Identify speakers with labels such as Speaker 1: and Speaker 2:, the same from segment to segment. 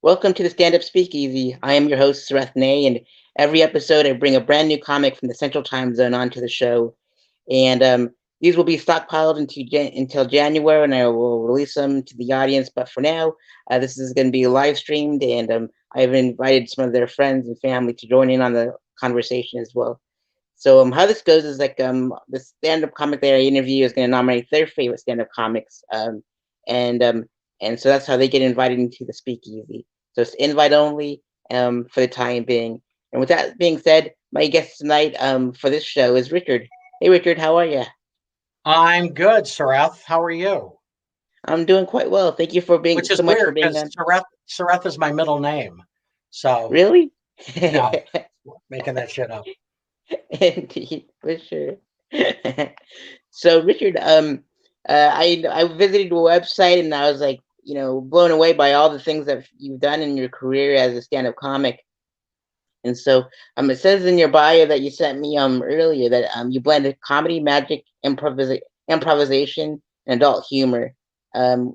Speaker 1: Welcome to the Stand Up Speakeasy. I am your host, Sareth, and every episode I bring a brand new comic from the Central Time Zone onto the show. And these will be stockpiled until January, and I will release them to the audience. But for now, this is going to be live streamed, and I've invited some of their friends and family to join in on the conversation as well. So how this goes is like the stand-up comic that I interview is going to nominate their favorite stand-up comics, and um, and so that's how they get invited into the speakeasy. So it's invite only for the time being. And with that being said, my guest tonight for this show is Richard. Hey Richard, how are you?
Speaker 2: I'm good, Sareth. How are you?
Speaker 1: I'm doing quite well. Thank you for being
Speaker 2: Which is
Speaker 1: so much for
Speaker 2: weird
Speaker 1: being
Speaker 2: because
Speaker 1: on.
Speaker 2: Sareth is my middle name. So,
Speaker 1: Really?
Speaker 2: no, making that shit up.
Speaker 1: Indeed, for sure. So Richard, I visited your website and I was like, blown away by all the things that you've done in your career as a stand-up comic. And so it says in your bio that you sent me earlier that you blended comedy, magic, improvisation, and adult humor,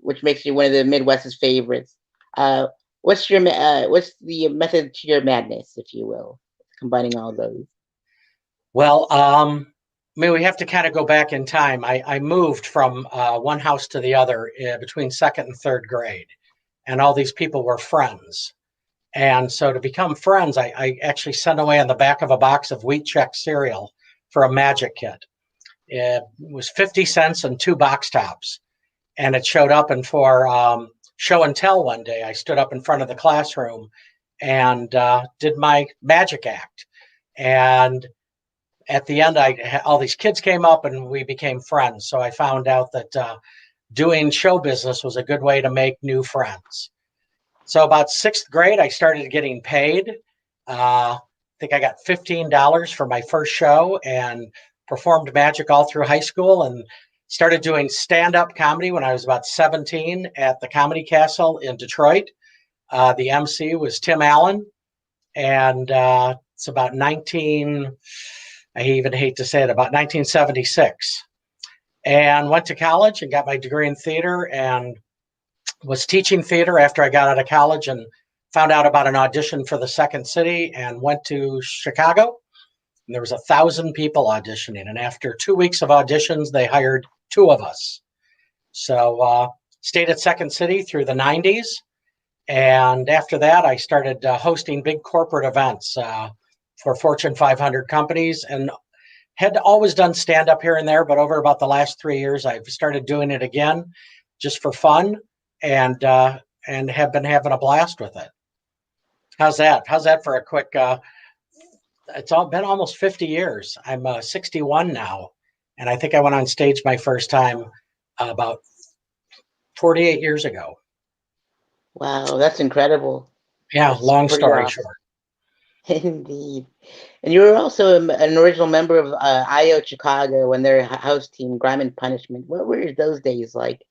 Speaker 1: which makes you one of the Midwest's favorites. Uh, what's the method to your madness, if you will, combining all those?
Speaker 2: Well, we have to kind of go back in time. I moved from one house to the other between second and third grade, and all these people were friends. And so to become friends, I actually sent away on the back of a box of wheat check cereal for a magic kit. It was 50 cents and two box tops. And it showed up. And for show and tell one day, I stood up in front of the classroom and did my magic act. And at the end, all these kids came up and we became friends. So I found out that doing show business was a good way to make new friends. So about sixth grade, I started getting paid. I think I got $15 for my first show and performed magic all through high school and started doing stand-up comedy when I was about 17 at the Comedy Castle in Detroit. The MC was Tim Allen, and it's about I even hate to say it, about 1976. And went to college and got my degree in theater and was teaching theater after I got out of college and found out about an audition for the Second City and went to Chicago. And there was 1,000 people auditioning. And after 2 weeks of auditions, they hired two of us. So stayed at Second City through the 90s. And after that, I started hosting big corporate events for Fortune 500 companies and had always done stand-up here and there. But over about the last 3 years, I've started doing it again just for fun and have been having a blast with it. How's that? How's that for a quick it's all been almost 50 years. I'm 61 now, and I think I went on stage my first time about 48 years ago.
Speaker 1: Wow, that's incredible.
Speaker 2: Yeah,
Speaker 1: That's
Speaker 2: long
Speaker 1: pretty
Speaker 2: story
Speaker 1: awesome.
Speaker 2: short.
Speaker 1: Indeed. And you were also an original member of IO Chicago and their house team, Grime and Punishment. What were those days like?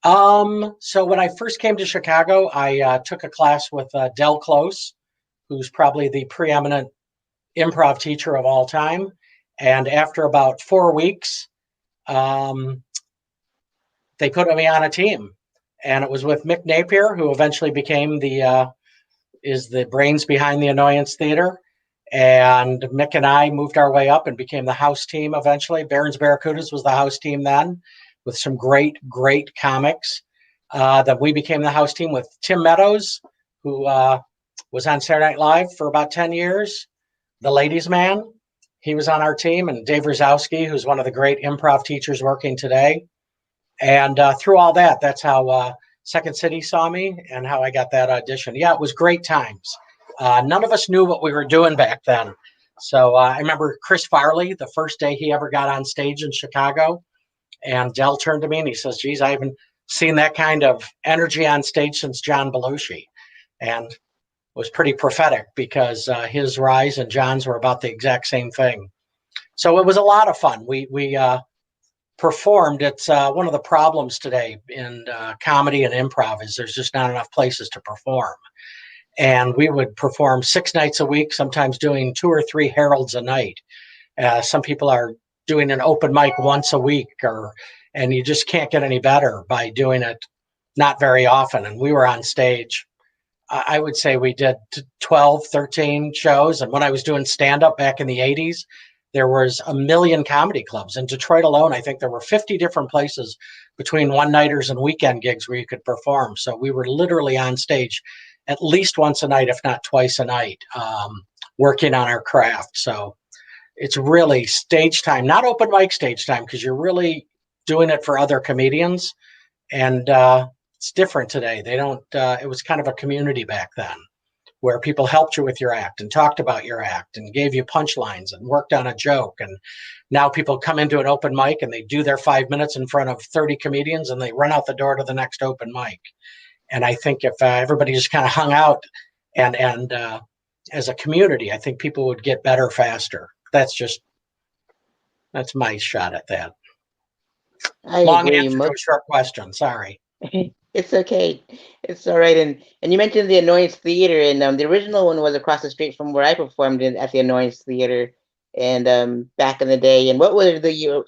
Speaker 2: So when I first came to Chicago, I took a class with Del Close, who's probably the preeminent improv teacher of all time. And after about 4 weeks, they put me on a team. And it was with Mick Napier, who eventually became is the brains behind the Annoyance Theater. And Mick and I moved our way up and became the house team eventually. Barron's Barracudas was the house team then, with some great, great comics. That we became the house team with Tim Meadows, who was on Saturday Night Live for about 10 years. The Ladies Man, he was on our team, and Dave Rosowski, who's one of the great improv teachers working today. And through all that, that's how Second City saw me and how I got that audition. Yeah, it was great times. None of us knew what we were doing back then. So I remember Chris Farley, the first day he ever got on stage in Chicago, and Del turned to me and he says, geez, I haven't seen that kind of energy on stage since John Belushi. And it was pretty prophetic because his rise and John's were about the exact same thing. So it was a lot of fun. We performed. It's one of the problems today in comedy and improv is there's just not enough places to perform. And we would perform 6 nights a week, sometimes doing 2 or 3 heralds a night. Some people are doing an open mic once a week, and you just can't get any better by doing it not very often. And we were on stage I would say we did 12, 13 shows. And when I was doing stand up back in the 80s, there was a million comedy clubs. In Detroit alone, I think there were 50 different places between one nighters and weekend gigs where you could perform. So we were literally on stage at least once a night, if not twice a night, working on our craft. So it's really stage time, not open mic stage time, because you're really doing it for other comedians. And it's different today. They don't, it was kind of a community back then where people helped you with your act and talked about your act and gave you punchlines and worked on a joke. And now people come into an open mic and they do their 5 minutes in front of 30 comedians and they run out the door to the next open mic. And I think if everybody just kind of hung out and as a community, I think people would get better faster. That's my shot at that.
Speaker 1: I
Speaker 2: Long
Speaker 1: agree.
Speaker 2: answer to a short question. Sorry.
Speaker 1: It's okay. It's all right. And you mentioned the Annoyance Theater, and the original one was across the street from where I performed at the Annoyance Theater, and back in the day. And what were the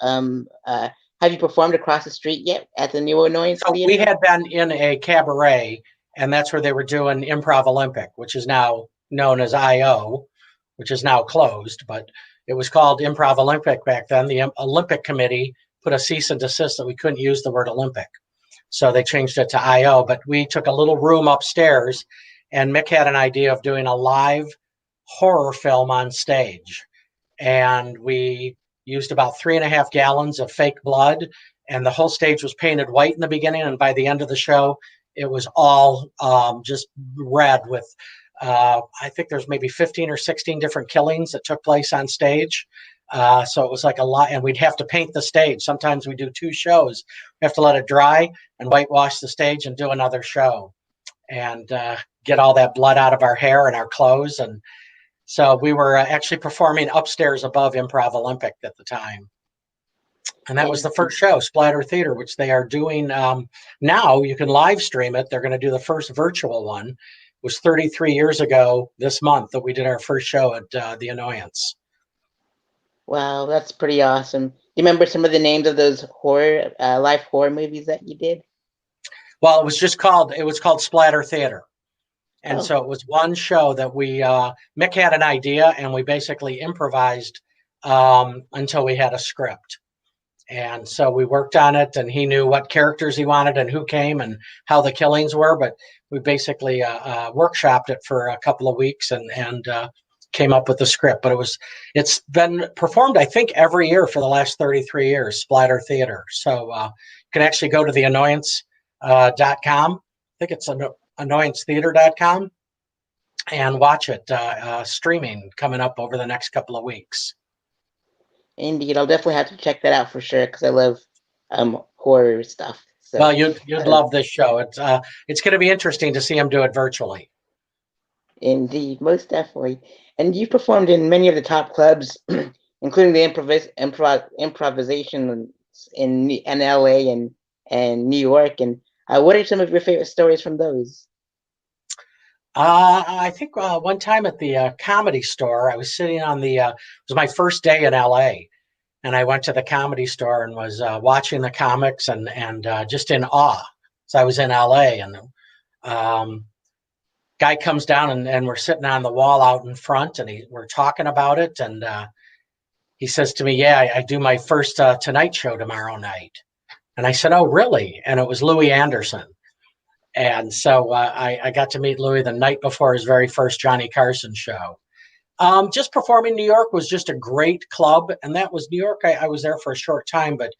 Speaker 1: have you performed across the street yet at the new Annoyance
Speaker 2: So
Speaker 1: Theater?
Speaker 2: we had been in a cabaret, and that's where they were doing Improv Olympic, which is now known as IO, which is now closed, but it was called Improv Olympic back then. The Olympic Committee put a cease and desist that we couldn't use the word Olympic. So they changed it to IO, but we took a little room upstairs and Mick had an idea of doing a live horror film on stage. And we used about 3.5 gallons of fake blood and the whole stage was painted white in the beginning. And by the end of the show, it was all just red with, I think there's maybe 15 or 16 different killings that took place on stage. So it was like a lot, and we'd have to paint the stage. Sometimes we do 2 shows. We have to let it dry and whitewash the stage and do another show and get all that blood out of our hair and our clothes. And so we were actually performing upstairs above Improv Olympic at the time. And that was the first show, Splatter Theater, which they are doing now. You can live stream it. They're going to do the first virtual one. It was 33 years ago this month that we did our first show at The Annoyance.
Speaker 1: Wow, that's pretty awesome. Do you remember some of the names of those horror, live horror movies that you did?
Speaker 2: Well, it was called Splatter Theater. And so it was one show that Mick had an idea and we basically improvised until we had a script. And so we worked on it and he knew what characters he wanted and who came and how the killings were. But we basically workshopped it for a couple of weeks and came up with the script. But it's been performed, I think, every year for the last 33 years, Splatter Theater. So you can actually go to theannoyance.com. I think it's annoyancetheater.com and watch it streaming coming up over the next couple of weeks.
Speaker 1: Indeed, I'll definitely have to check that out for sure because I love horror stuff. So,
Speaker 2: well, you'd love this show. It's going to be interesting to see him do it virtually.
Speaker 1: Indeed, most definitely. And you've performed in many of the top clubs, including the improvisation in LA and New York. And what are some of your favorite stories from those?
Speaker 2: I think one time at the Comedy Store, I was sitting on it was my first day in LA. And I went to the Comedy Store and was watching the comics and just in awe. So I was in LA and guy comes down and we're sitting on the wall out in front and we're talking about it. And he says to me, yeah, I do my first Tonight Show tomorrow night. And I said, oh, really? And it was Louis Anderson. And so I got to meet Louis the night before his very first Johnny Carson show. Just performing New York was just a great club. And that was New York. I was there for a short time, but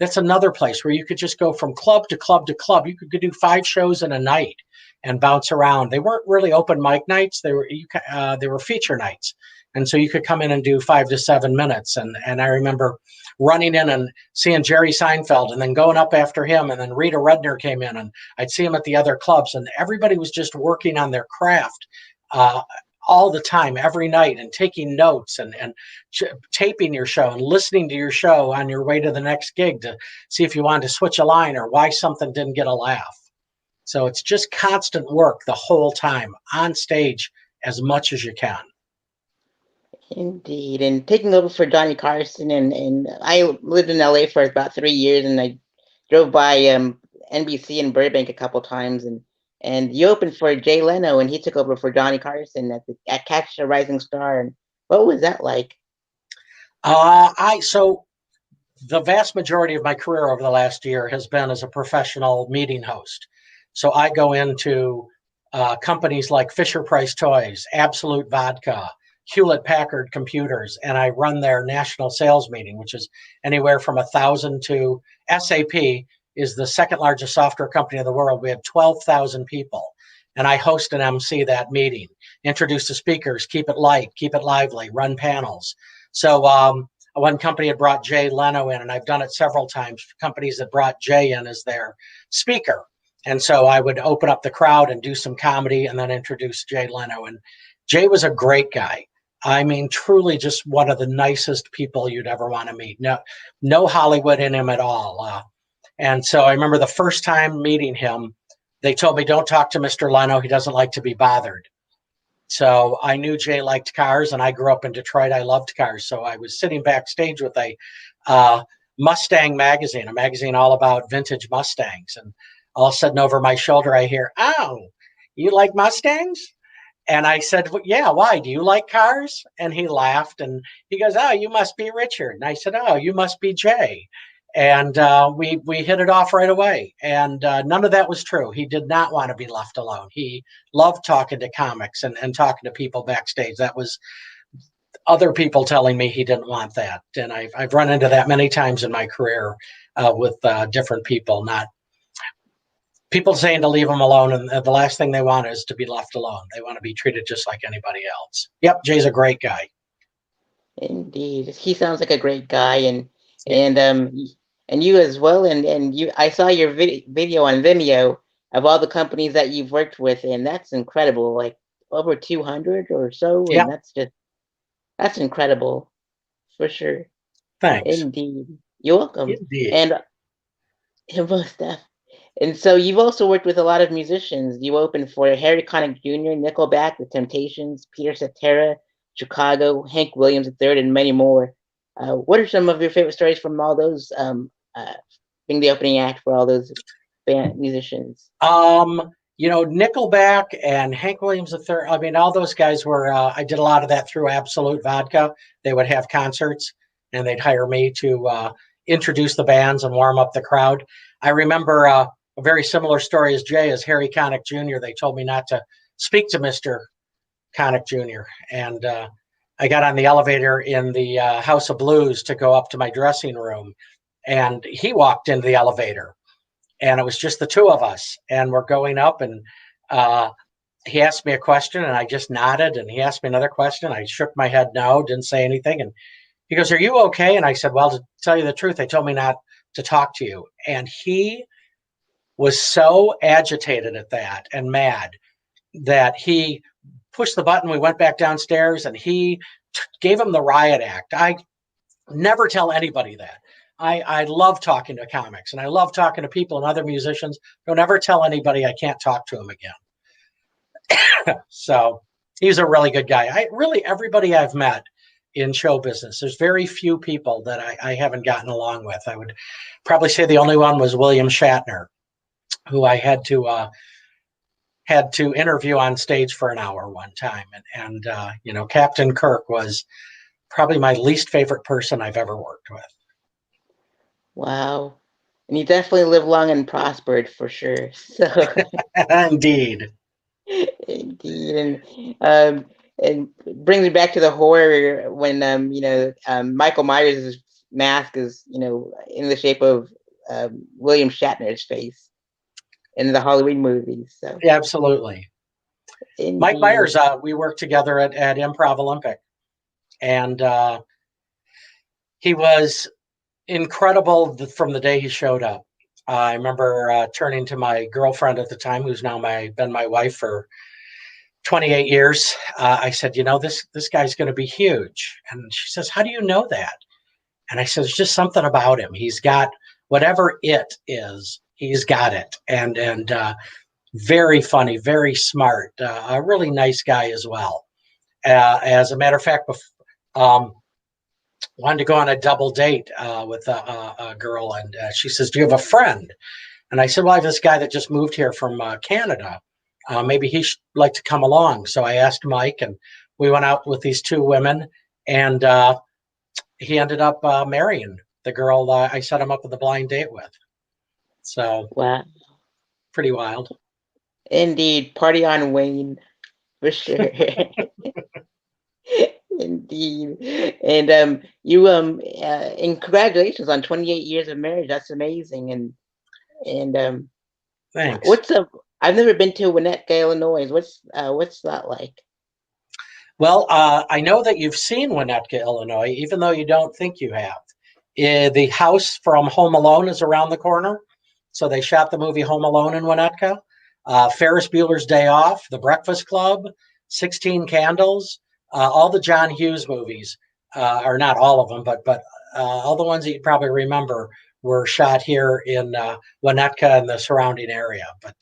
Speaker 2: that's another place where you could just go from club to club to club. You could do 5 shows in a night and bounce around. They weren't really open mic nights. They were feature nights. And so you could come in and do 5 to 7 minutes. And I remember running in and seeing Jerry Seinfeld and then going up after him. And then Rita Rudner came in and I'd see him at the other clubs. And everybody was just working on their craft all the time, every night, and taking notes and taping your show and listening to your show on your way to the next gig to see if you wanted to switch a line or why something didn't get a laugh. So it's just constant work the whole time on stage as much as you can.
Speaker 1: Indeed. And taking over for Johnny Carson, and I lived in LA for about 3 years, and I drove by NBC in Burbank a couple times, and and you opened for Jay Leno, and he took over for Johnny Carson at Catch a Rising Star. And what was that like?
Speaker 2: So the vast majority of my career over the last year has been as a professional meeting host. So I go into companies like Fisher Price Toys, Absolute Vodka, Hewlett Packard Computers, and I run their national sales meeting, which is anywhere from 1,000 to SAP is the second largest software company in the world. We have 12,000 people, and I host and MC that meeting, introduce the speakers, keep it light, keep it lively, run panels. So one company had brought Jay Leno in, and I've done it several times, companies that brought Jay in as their speaker. And so I would open up the crowd and do some comedy and then introduce Jay Leno. And Jay was a great guy. I mean, truly just one of the nicest people you'd ever want to meet. No Hollywood in him at all. And so I remember the first time meeting him, they told me, don't talk to Mr. Leno. He doesn't like to be bothered. So I knew Jay liked cars, and I grew up in Detroit. I loved cars. So I was sitting backstage with a Mustang magazine, a magazine all about vintage Mustangs. And all of a sudden over my shoulder, I hear, oh, you like Mustangs? And I said, well, yeah, why? Do you like cars? And he laughed, and he goes, oh, you must be Richard. And I said, oh, you must be Jay. And we hit it off right away. And none of that was true. He did not want to be left alone. He loved talking to comics and talking to people backstage. That was other people telling me he didn't want that. And I've run into that many times in my career with different people, not people saying to leave them alone. And the last thing they want is to be left alone. They want to be treated just like anybody else. Yep, Jay's a great guy.
Speaker 1: Indeed, he sounds like a great guy, and
Speaker 2: Yeah.
Speaker 1: and you as well. And you, I saw your video on Vimeo of all the companies that you've worked with, and that's incredible. Like over 200 or so,
Speaker 2: Yeah,
Speaker 1: and that's incredible for sure.
Speaker 2: thanks.
Speaker 1: Indeed, you're welcome.
Speaker 2: Indeed.
Speaker 1: And most def. And so you've also worked with a lot of musicians. You opened for Harry Connick Jr., Nickelback, The Temptations, Peter Cetera, Chicago, Hank Williams III, and many more. What are some of your favorite stories from all those, being the opening act for all those band musicians?
Speaker 2: Nickelback and Hank Williams III. I mean, all those guys were. I did a lot of that through Absolute Vodka. They would have concerts, and they'd hire me to introduce the bands and warm up the crowd. I remember a very similar story as Jay, as Harry Connick Jr. They told me not to speak to Mr. Connick Jr. And I got on the elevator in the House of Blues to go up to my dressing room, and he walked into the elevator, and it was just the two of us, and we're going up, and he asked me a question, and I just nodded, and he asked me another question. I shook my head no, didn't say anything, and he goes, are you okay? And I said, well, to tell you the truth, they told me not to talk to you. And he was so agitated at that and mad that he pushed the button. We went back downstairs, and he gave him the riot act. I never tell anybody that. I love talking to comics, and I love talking to people and other musicians. Don't ever tell anybody I can't talk to him again. So he's a really good guy. Everybody I've met in show business, there's very few people that I haven't gotten along with. I would probably say the only one was William Shatner, who I had to interview on stage for an hour one time. And Captain Kirk was probably my least favorite person I've ever worked with.
Speaker 1: Wow. And you definitely lived long and prospered for sure. So
Speaker 2: Indeed.
Speaker 1: indeed. And brings me back to the horror when Michael Myers' mask is in the shape of William Shatner's face in the Halloween movies. So
Speaker 2: Yeah, absolutely.
Speaker 1: indeed.
Speaker 2: Mike Myers, we worked together at Improv Olympic, and he was incredible from the day he showed up. I remember turning to my girlfriend at the time, who's now been my wife for 28 years. I said, this guy's going to be huge. And she says, how do you know that? And I said, it's just something about him. He's got whatever it is, he's got it. And very funny, very smart, a really nice guy as well. As a matter of fact, wanted to go on a double date with a girl, and she says, do you have a friend? And I said, well, I have this guy that just moved here from Canada. Maybe he should like to come along. So I asked Mike, and we went out with these two women, and he ended up marrying the girl I set him up with a blind date with. So
Speaker 1: Wow.
Speaker 2: pretty wild.
Speaker 1: Indeed, party on, Wayne, for sure. Indeed. And and congratulations on 28 years of marriage. That's amazing. And
Speaker 2: Thanks.
Speaker 1: what's up? I've never been to Winnetka, Illinois. What's that like?
Speaker 2: Well, I know that you've seen Winnetka, Illinois, even though you don't think you have. The house from Home Alone is around the corner. So they shot the movie Home Alone in Winnetka. Ferris Bueller's Day Off, The Breakfast Club, 16 Candles, all the John Hughes movies, or not all of them, but all the ones that you probably remember were shot here in Winnetka and the surrounding area. But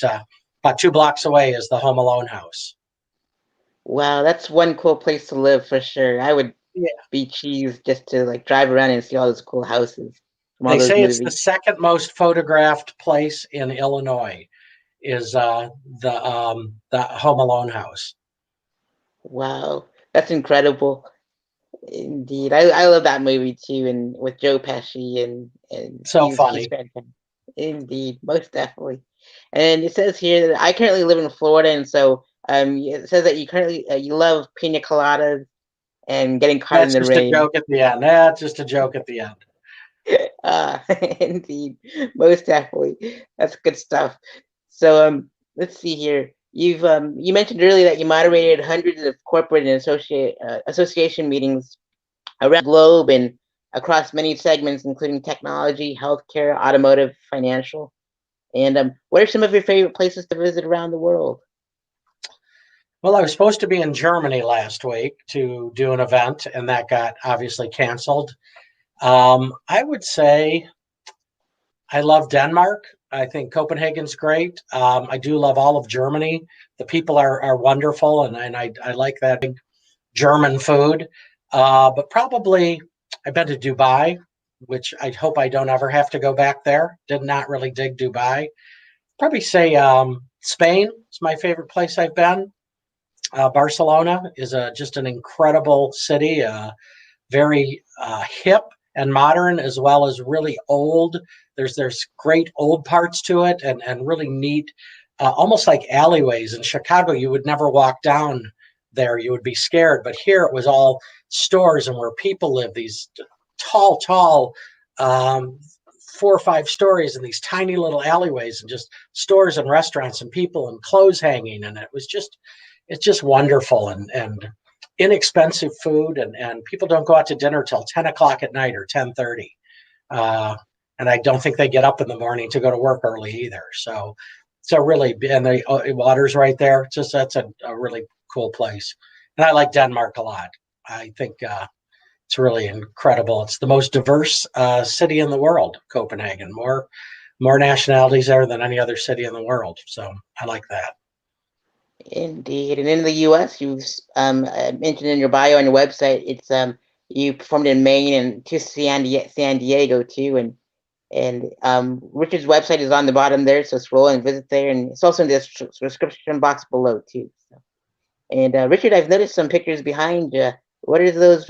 Speaker 2: about 2 blocks away is the Home Alone house.
Speaker 1: Wow, that's one cool place to live for sure. I would
Speaker 2: Yeah.
Speaker 1: be cheesed just to like drive around and see all those cool houses from all
Speaker 2: They
Speaker 1: those
Speaker 2: say it's the
Speaker 1: movies.
Speaker 2: second most photographed place in Illinois is the Home Alone house.
Speaker 1: Wow, that's incredible. Indeed, I love that movie too, and with Joe Pesci and
Speaker 2: So
Speaker 1: he's
Speaker 2: funny.
Speaker 1: fantastic. Indeed, most definitely. And it says here that I currently live in Florida, and so it says that you currently you love pina coladas and getting caught in
Speaker 2: That's
Speaker 1: the
Speaker 2: just a
Speaker 1: rain.
Speaker 2: joke at the end. That's just a joke at the end.
Speaker 1: Uh, indeed, most definitely. That's good stuff. So let's see here. You mentioned earlier that you moderated hundreds of corporate and association meetings around the globe and across many segments, including technology, healthcare, automotive, financial. And what are some of your favorite places to visit around the world?
Speaker 2: Well, I was supposed to be in Germany last week to do an event, and that got obviously canceled. I would say I love Denmark. I think Copenhagen's great. I do love all of Germany. The people are wonderful, and I like that German food. But probably I've been to Dubai, which I hope I don't ever have to go back there. Did not really dig Dubai. Probably say Spain is my favorite place I've been. Barcelona is just an incredible city, very hip and modern, as well as really old. There's great old parts to it, and really neat, almost like alleyways. In Chicago, you would never walk down there; you would be scared. But here, it was all stores and where people live. These tall, 4 or 5 stories in these tiny little alleyways, and just stores and restaurants and people and clothes hanging, and it's just wonderful and inexpensive food, and people don't go out to dinner till 10 o'clock at night or 10:30. Uh, and I don't think they get up in the morning to go to work early either. So really, and the water's right there. Just that's a really cool place. And I like Denmark a lot. I think it's really incredible. It's the most diverse city in the world, Copenhagen. More nationalities there than any other city in the world. So I like that.
Speaker 1: Indeed, and in the U.S., you've mentioned in your bio on your website, it's you performed in Maine and to San Diego too, and Richard's website is on the bottom there, so scroll and visit there, and it's also in the description box below too. So. And Richard, I've noticed some pictures behind you. What are those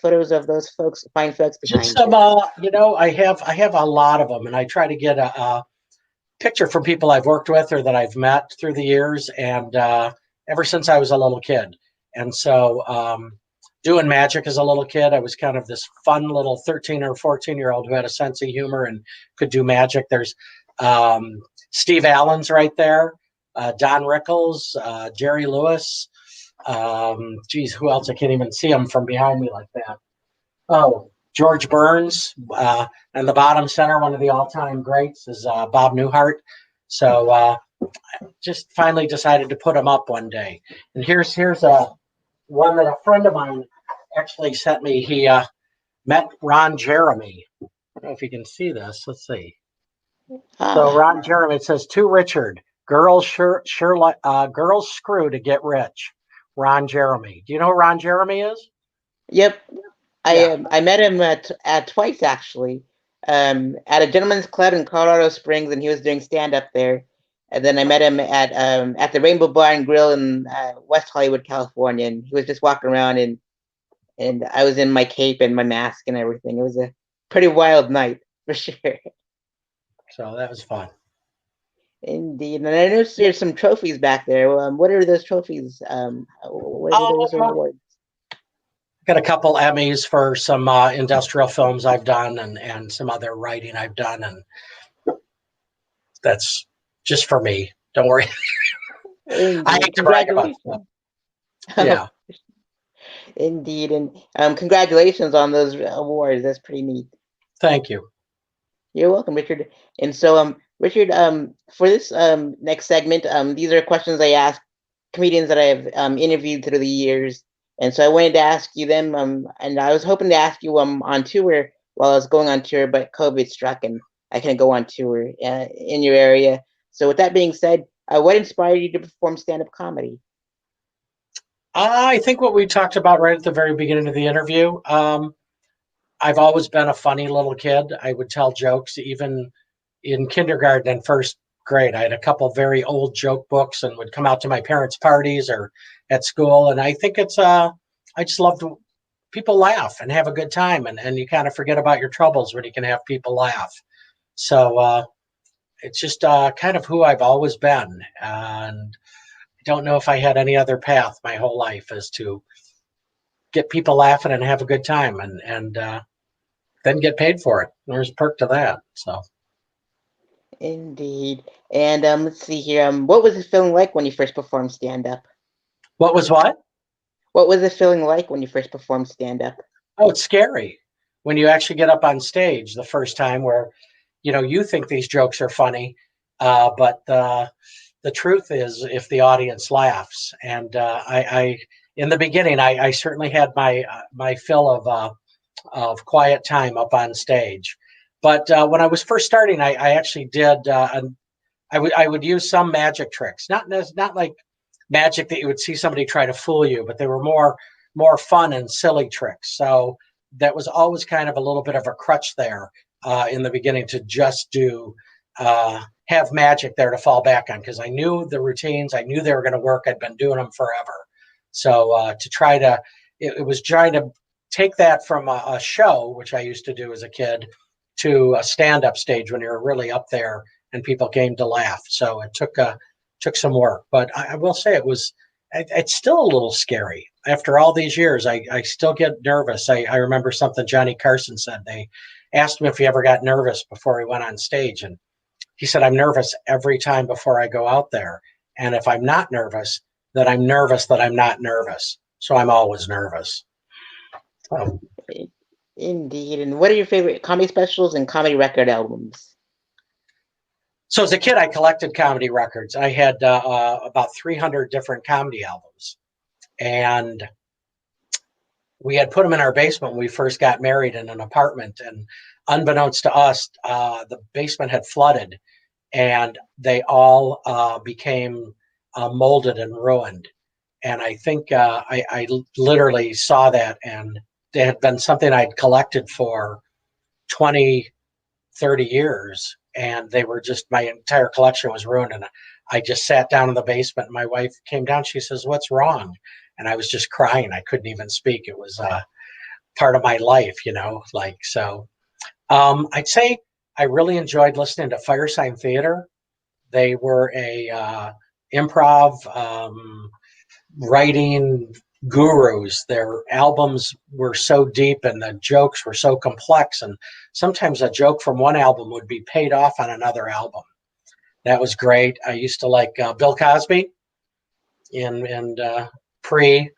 Speaker 1: photos of those folks, fine folks
Speaker 2: Just
Speaker 1: behind
Speaker 2: some,
Speaker 1: you?
Speaker 2: I have a lot of them, and I try to get a picture from people I've worked with or that I've met through the years, and ever since I was a little kid. And so, doing magic as a little kid, I was kind of this fun little 13 or 14-year-old who had a sense of humor and could do magic. There's Steve Allen's right there, Don Rickles, Jerry Lewis. Geez, who else? I can't even see him from behind me like that. Oh, George Burns, and the bottom center, one of the all-time greats, is Bob Newhart. So just finally decided to put him up one day. And here's a one that a friend of mine actually sent me. He met Ron Jeremy. I don't know if you can see this. Let's see. So
Speaker 1: Ah,
Speaker 2: Ron Jeremy, it says to Richard, girls screw to get rich. Ron Jeremy. Do you know who Ron Jeremy is?
Speaker 1: yep.
Speaker 2: Yeah.
Speaker 1: I met him at twice actually, at a gentleman's club in Colorado Springs, and he was doing stand up there. And then I met him at the Rainbow Bar and Grill in West Hollywood, California, and he was just walking around, and I was in my cape and my mask and everything. It was a pretty wild night for sure.
Speaker 2: So that was fun.
Speaker 1: Indeed, and I noticed there's some trophies back there. What are those trophies? What are those
Speaker 2: Um,
Speaker 1: awards?
Speaker 2: got a couple Emmys for some industrial films I've done and some other writing I've done, and that's just for me. Don't worry. I
Speaker 1: Indeed,
Speaker 2: hate to brag about stuff.
Speaker 1: congratulations.
Speaker 2: Yeah,
Speaker 1: Indeed, and congratulations on those awards. That's pretty neat.
Speaker 2: thank you.
Speaker 1: You're welcome, Richard. And so, Richard, for this next segment, these are questions I ask comedians that I have interviewed through the years, and so I wanted to ask you them. And I was hoping to ask you on tour while I was going on tour, but COVID struck, and I couldn't go on tour in your area. So, with that being said, what inspired you to perform stand-up comedy?
Speaker 2: I think what we talked about right at the very beginning of the interview. I've always been a funny little kid. I would tell jokes even in kindergarten and first grade. I had a couple very old joke books and would come out to my parents' parties or at school. And I think I just love to people laugh and have a good time. And you kind of forget about your troubles when you can have people laugh. So it's just kind of who I've always been. And I don't know if I had any other path my whole life as to get people laughing and have a good time and then get paid for it. There's a perk to that. So
Speaker 1: Indeed. And let's see here. What was it feeling like when you first performed stand-up?
Speaker 2: what was what?
Speaker 1: What was it feeling like when you first performed stand-up?
Speaker 2: Oh, it's scary when you actually get up on stage the first time where, you think these jokes are funny, but the truth is if the audience laughs. And I in the beginning, I certainly had my fill of quiet time up on stage. But when I was first starting, I actually did. I would use some magic tricks, not like magic that you would see somebody try to fool you, but they were more fun and silly tricks. So that was always kind of a little bit of a crutch there in the beginning to just do have magic there to fall back on because I knew the routines, I knew they were going to work. I'd been doing them forever. So to try to, it was trying to take that from a show, which I used to do as a kid, to a stand-up stage when you're really up there and people came to laugh. So it took some work, but I will say it's still a little scary after all these years. I still get nervous. I remember something Johnny Carson said. They asked him if he ever got nervous before he went on stage, and he said, "I'm nervous every time before I go out there, and if I'm not nervous, that I'm nervous that I'm not nervous. So I'm always nervous." Um,
Speaker 1: Indeed. And what are your favorite comedy specials and comedy record albums?
Speaker 2: so as a kid, I collected comedy records. I had about 300 different comedy albums, and we had put them in our basement when we first got married in an apartment. And unbeknownst to us, the basement had flooded, and they all became molded and ruined. And I think I literally saw that, and it had been something I'd collected for 20, 30 years, and they were just, my entire collection was ruined. And I just sat down in the basement, and my wife came down. She says, "What's wrong?" And I was just crying. I couldn't even speak. It was part of my life, like so. I'd say I really enjoyed listening to Firesign Theater. They were a improv writing gurus. Their albums were so deep and the jokes were so complex. And sometimes a joke from one album would be paid off on another album. That was great. I used to like Bill Cosby and pre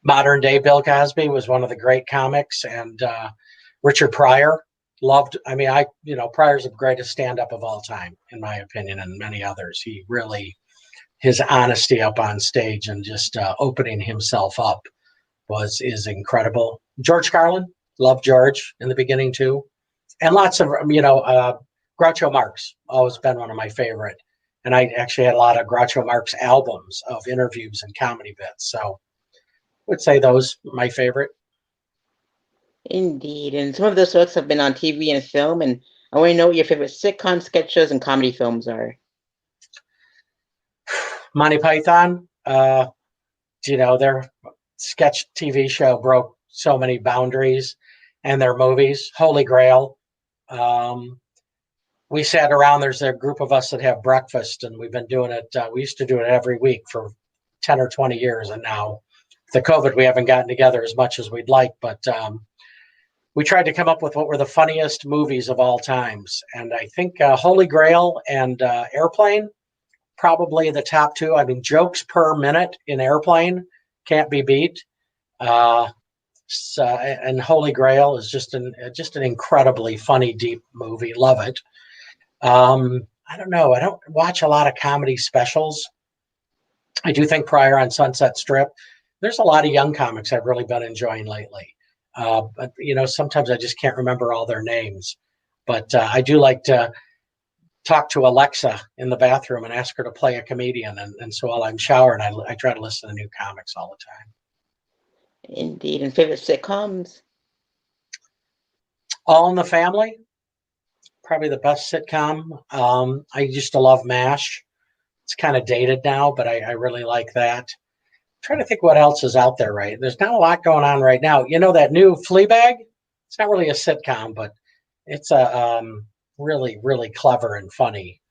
Speaker 2: modern day Bill Cosby was one of the great comics. And Richard Pryor loved, Pryor's the greatest stand up of all time, in my opinion, and many others. He really, his honesty up on stage and just opening himself up is incredible. George Carlin, loved George in the beginning too, and lots of Groucho Marx always been one of my favorite, and I actually had a lot of Groucho Marx albums of interviews and comedy bits. So I would say those my favorite.
Speaker 1: Indeed. And some of those folks have been on TV and film, and I want to know what your favorite sitcom, sketch shows, and comedy films are.
Speaker 2: Monty Python, their sketch TV show broke so many boundaries, and their movies, Holy Grail. We sat around. There's a group of us that have breakfast, and we've been doing it. We used to do it every week for 10 or 20 years, and now the COVID, we haven't gotten together as much as we'd like, but we tried to come up with what were the funniest movies of all times. And I think Holy Grail and Airplane, probably the top two. I mean, jokes per minute in Airplane can't be beat. And Holy Grail is just an incredibly funny, deep movie. Love it. I don't know. I don't watch a lot of comedy specials. I do think Pryor on Sunset Strip. There's a lot of young comics I've really been enjoying lately. But sometimes I just can't remember all their names. But I do like to talk to Alexa in the bathroom and ask her to play a comedian. And so while I'm showering, I try to listen to new comics all the time.
Speaker 1: Indeed. And favorite sitcoms?
Speaker 2: All in the Family, probably the best sitcom. I used to love MASH. It's kind of dated now, but I really like that. I'm trying to think what else is out there, right? There's not a lot going on right now. That new Fleabag? It's not really a sitcom, but it's a really, really clever and funny.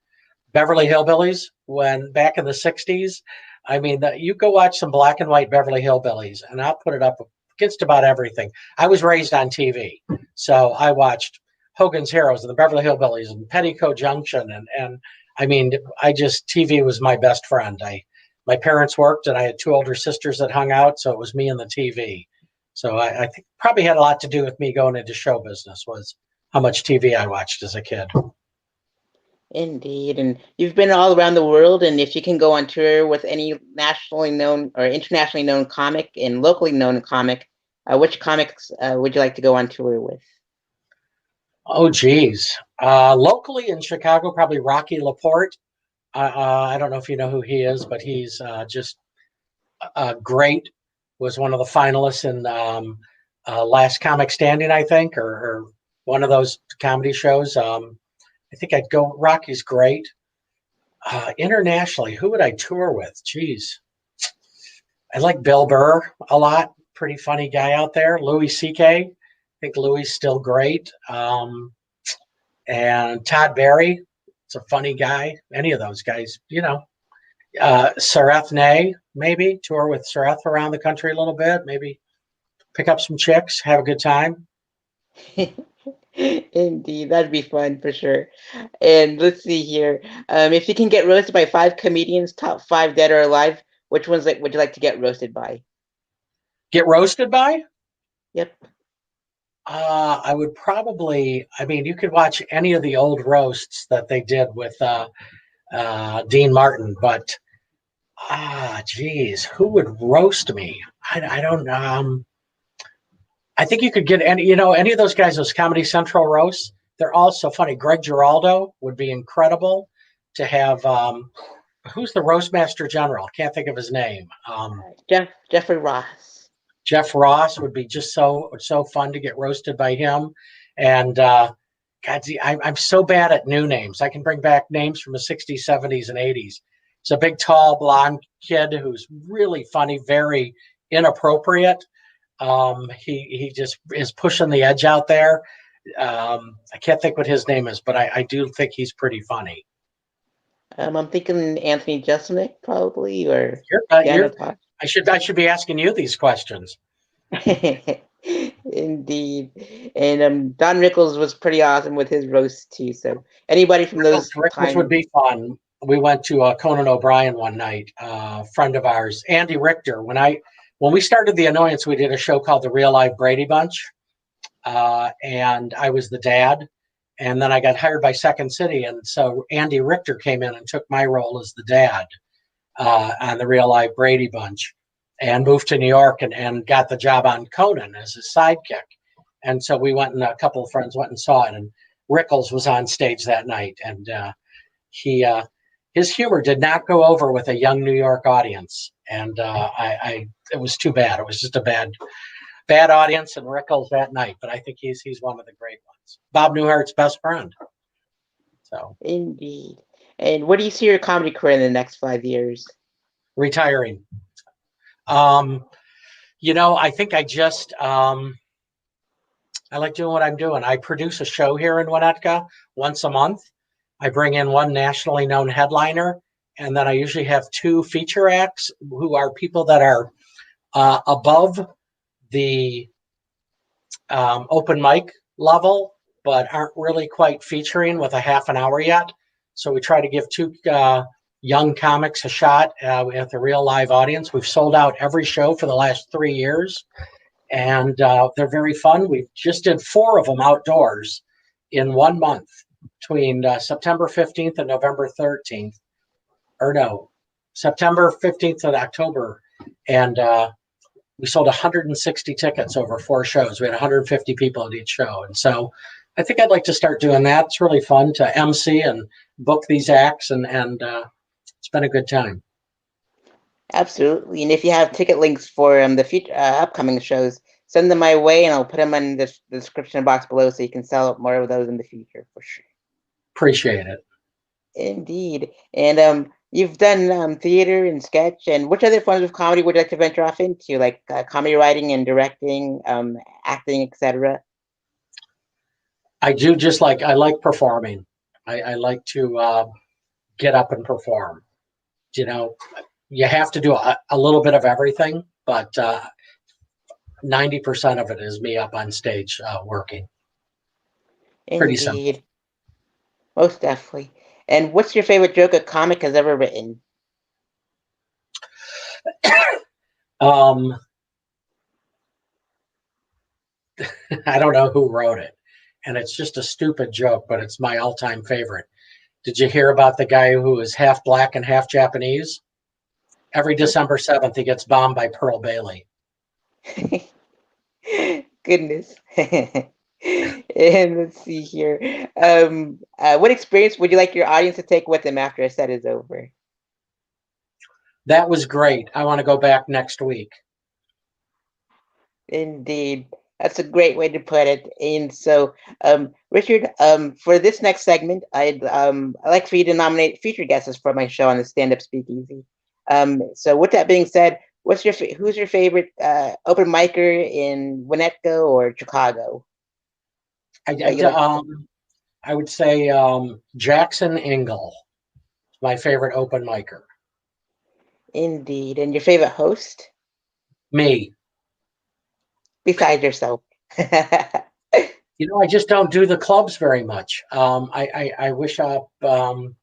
Speaker 2: Beverly Hillbillies, when back in the 60s, I mean, you go watch some black and white Beverly Hillbillies, and I'll put it up against about everything. I was raised on TV, so I watched Hogan's Heroes and the Beverly Hillbillies and Petticoat Junction, and I mean, TV was my best friend. My parents worked, and I had two older sisters that hung out, so it was me and the TV. So I think probably had a lot to do with me going into show business was how much TV I watched as a kid.
Speaker 1: Indeed. And you've been all around the world, and if you can go on tour with any nationally known or internationally known comic and locally known comic, which comics would you like to go on tour with?
Speaker 2: Oh, geez. Locally in Chicago, probably Rocky Laporte. I don't know if you know who he is, but he's just great. Was one of the finalists in Last Comic Standing, I think, or one of those comedy shows. I think I'd go. Rocky's great. Internationally, who would I tour with? Geez. I like Bill Burr a lot. Pretty funny guy out there. Louis C.K. I think Louis is still great. And Todd Barry. It's a funny guy. Any of those guys, Sareth Ney, maybe tour with Sareth around the country a little bit. Maybe pick up some chicks, have a good time.
Speaker 1: Indeed, that'd be fun for sure. And let's see here. If you can get roasted by 5 comedians, top 5 dead or alive, which ones would you like to get roasted by?
Speaker 2: Get roasted by?
Speaker 1: Yep.
Speaker 2: I would probably. I mean, you could watch any of the old roasts that they did with Dean Martin, but geez, who would roast me? I don't know. I think you could get any of those guys, those Comedy Central roasts. They're all so funny. Greg Giraldo would be incredible to have. Who's the roastmaster general? Can't think of his name.
Speaker 1: Jeffrey Ross.
Speaker 2: Jeff Ross would be just so fun to get roasted by him. And God, I'm so bad at new names. I can bring back names from the 60s, 70s, and 80s. It's a big, tall, blonde kid who's really funny, very inappropriate. He just is pushing the edge out there. I can't think what his name is, but I do think he's pretty funny.
Speaker 1: I'm thinking Anthony Jeselnik, probably, or
Speaker 2: I should be asking you these questions.
Speaker 1: Indeed. And Don Rickles was pretty awesome with his roast too. So anybody from those
Speaker 2: Rickles would be fun. We went to Conan O'Brien one night. A friend of ours, Andy Richter. When we started The Annoyance, we did a show called The Real Life Brady Bunch, and I was the dad. And then I got hired by Second City, and so Andy Richter came in and took my role as the dad on The Real Life Brady Bunch, and moved to New York and got the job on Conan as his sidekick. And so we went, and a couple of friends went and saw it, and Rickles was on stage that night, and his humor did not go over with a young New York audience, and it was too bad. It was just a bad audience, and Rickles that night. But I think he's one of the great ones. Bob Newhart's best friend. So
Speaker 1: indeed. And what do you see your comedy career in the next 5 years?
Speaker 2: Retiring. I think I like doing what I'm doing. I produce a show here in Winnetka once a month. I bring in one nationally known headliner, and then I usually have two feature acts who are people that are above the open mic level, but aren't really quite featuring with a half an hour yet. So we try to give two young comics a shot with a real live audience. We've sold out every show for the last 3 years, and they're very fun. We just did 4 of them outdoors in 1 month between September 15th and November 13th. Or no, September 15th and October. And we sold 160 tickets over 4 shows. We had 150 people at each show. And so I think I'd like to start doing that. It's really fun to MC and book these acts, and it's been a good time.
Speaker 1: Absolutely. And if you have ticket links for the future upcoming shows, send them my way, and I'll put them in the description box below so you can sell more of those in the future for sure.
Speaker 2: Appreciate it.
Speaker 1: Indeed. And you've done theater and sketch, and which other forms of comedy would you like to venture off into, like comedy writing and directing, acting, etc.?
Speaker 2: I like performing. I like to get up and perform. You have to do a little bit of everything, but 90% of it is me up on stage working. Pretty simple.
Speaker 1: Indeed. Most definitely. And what's your favorite joke a comic has ever written?
Speaker 2: I don't know who wrote it, and it's just a stupid joke, but it's my all-time favorite. Did you hear about the guy who is half black and half Japanese? Every December 7th, he gets bombed by Pearl Bailey.
Speaker 1: Goodness. And let's see here. What experience would you like your audience to take with them after a set is over?
Speaker 2: That was great. I want to go back next week.
Speaker 1: Indeed. That's a great way to put it. And so, Richard, for this next segment, I'd like for you to nominate featured guests for my show on the Stand Up Speakeasy. So with that being said, who's your favorite open micer in Winnetka or Chicago?
Speaker 2: I would say Jackson Engel, my favorite open micer.
Speaker 1: Indeed. And your favorite host?
Speaker 2: Me.
Speaker 1: Besides yourself.
Speaker 2: I just don't do the clubs very much. I wish I don't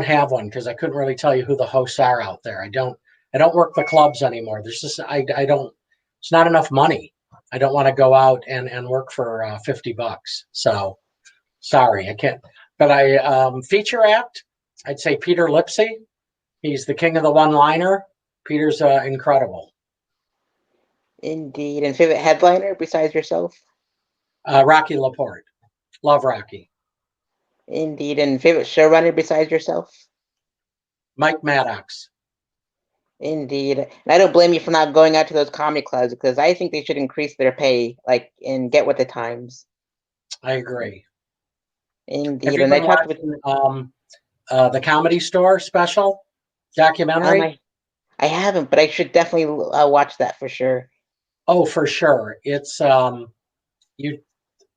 Speaker 2: have one, because I couldn't really tell you who the hosts are out there. I don't work the clubs anymore. There's just it's not enough money. I don't want to go out and work for $50. So sorry, I can't. But I feature act, I'd say Peter Lipsy. He's the king of the one-liner. Peter's incredible.
Speaker 1: Indeed. And favorite headliner besides yourself?
Speaker 2: Rocky Laporte. Love Rocky.
Speaker 1: Indeed. And favorite showrunner besides yourself?
Speaker 2: Mike Maddox.
Speaker 1: Indeed. And I don't blame you for not going out to those comedy clubs, because I think they should increase their pay, and get with the times.
Speaker 2: I agree.
Speaker 1: Indeed.
Speaker 2: And I talked with the Comedy Store special documentary.
Speaker 1: I haven't, but I should definitely watch that for sure.
Speaker 2: Oh, for sure. It's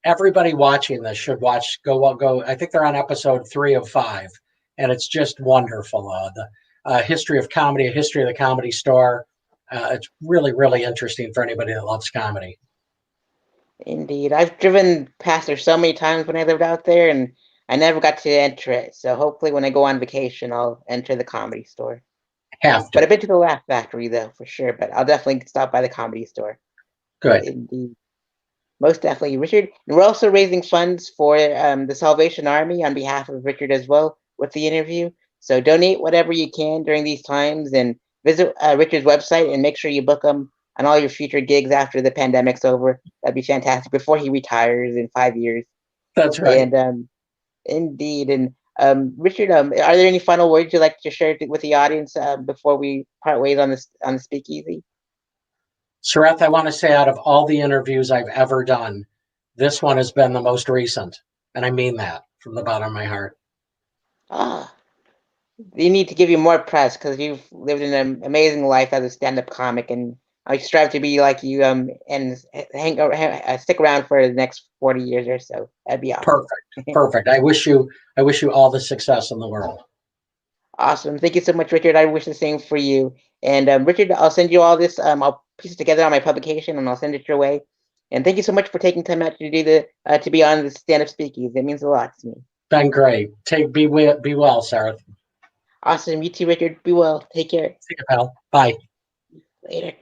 Speaker 2: everybody watching this should watch. Go. I think they're on episode 3 of 5, and it's just wonderful. The history of comedy, a history of the Comedy Store. It's really, really interesting for anybody that loves comedy.
Speaker 1: Indeed. I've driven past there so many times when I lived out there, and I never got to enter it. So hopefully when I go on vacation, I'll enter the Comedy Store.
Speaker 2: Have to.
Speaker 1: But I've been to the Laugh Factory, though, for sure. But I'll definitely stop by the Comedy Store.
Speaker 2: Good.
Speaker 1: Indeed. Most definitely, Richard. And we're also raising funds for the Salvation Army on behalf of Richard as well with the interview. So donate whatever you can during these times, and visit Richard's website, and make sure you book him on all your future gigs after the pandemic's over. That'd be fantastic, before he retires in 5 years.
Speaker 2: That's right.
Speaker 1: And indeed. And Richard, are there any final words you'd like to share with the audience before we part ways on the Speakeasy?
Speaker 2: Sareth, I want to say, out of all the interviews I've ever done, this one has been the most recent, and I mean that from the bottom of my heart.
Speaker 1: Ah, They need to give you more press because you've lived an amazing life as a stand-up comic, and I strive to be like you. And stick around for the next 40 years or so. That'd be awesome.
Speaker 2: Perfect. Perfect. I wish you all the success in the world.
Speaker 1: Awesome. Thank you so much, Richard. I wish the same for you. And Richard, I'll send you all this. I'll piece it together on my publication, and I'll send it your way. And thank you so much for taking time out to do to be on the stand-up speakeasy. It means a lot to me.
Speaker 2: Been great. Be well, Sareth.
Speaker 1: Awesome. You too, Richard. Be well. Take care.
Speaker 2: See you, pal. Bye.
Speaker 1: Later.